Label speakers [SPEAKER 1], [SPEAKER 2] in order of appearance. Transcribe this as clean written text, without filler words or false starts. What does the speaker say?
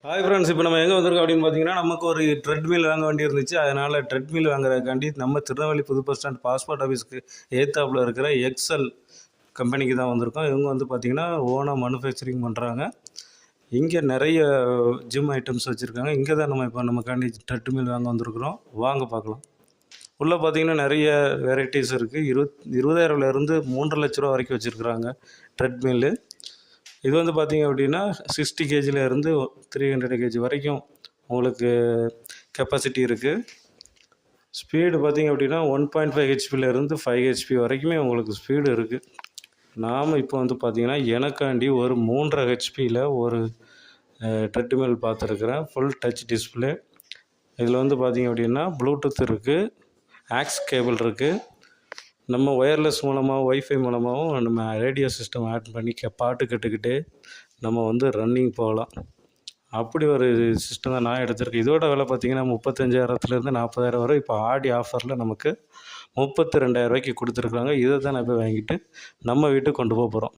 [SPEAKER 1] Hi friends, இப்போ நம்ம எங்கே வந்திருக்கோம் அப்படின்னு பார்த்தீங்கன்னா, நமக்கு ஒரு ட்ரெட்மில் வாங்க வேண்டி இருந்துச்சு. அதனால் ட்ரெட்மில் வாங்குறதுக்காண்டி நம்ம திருநெல்வேலி புது பஸ் ஸ்டாண்ட் பாஸ்போர்ட் ஆஃபீஸ்க்கு எதிர்த்தாப்புல இருக்கிற எக்ஸல் கம்பெனிக்கு தான் வந்திருக்கோம். இவங்க வந்து பார்த்திங்கன்னா ஓனாக மேனுஃபேக்சரிங் பண்ணுறாங்க. இங்கே நிறைய ஜிம் ஐட்டம்ஸ் வச்சுருக்காங்க. இங்கே தான் நம்ம இப்போ நமக்காண்டி ட்ரெட்மில் வாங்க வந்திருக்கிறோம். வாங்க பார்க்கலாம். உள்ளே பார்த்திங்கன்னா நிறைய வெரைட்டிஸ் இருக்குது. 20,000லேருந்து 3.5 லட்ச ரூபா வரைக்கும் வச்சுருக்குறாங்க ட்ரெட்மில்லு. இது வந்து பார்த்திங்க அப்படின்னா 60 கேஜிலேருந்து 300 கேஜி வரைக்கும் உங்களுக்கு கெப்பாசிட்டி இருக்குது. ஸ்பீடு பார்த்திங்க அப்படின்னா 1.5 ஹெச்பிலேருந்து 5 ஹெச்பி வரைக்குமே உங்களுக்கு ஸ்பீடு இருக்குது. நாம் இப்போ வந்து பார்த்திங்கன்னா எனக்காண்டி ஒரு 3.5 ஹெச்பியில் ஒரு ட்ரெட்மில் பார்த்துருக்குறேன். Full touch display. இதில் வந்து பார்த்திங்க அப்படின்னா ப்ளூடூத் இருக்குது, ஆக்ஸ் கேபிள் இருக்குது. நம்ம ஒயர்லெஸ் மூலமாக ஒய்ஃபை மூலமாகவும் நம்ம ரேடியோ சிஸ்டம் ஆட் பண்ணி பாட்டு கேட்டுக்கிட்டே நம்ம வந்து ரன்னிங் போகலாம். அப்படி ஒரு சிஸ்டம் தான் நான் எடுத்திருக்கேன். இதோட விலை பார்த்திங்கன்னா 35,000லேருந்து 40,000 வரை இப்போ ஆடி ஆஃபரில் நமக்கு 32,000 ரூபாய்க்கு கொடுத்துருக்காங்க. இதை தான் நான் போய் வாங்கிட்டு நம்ம வீட்டுக்கு கொண்டு போக போகிறோம்.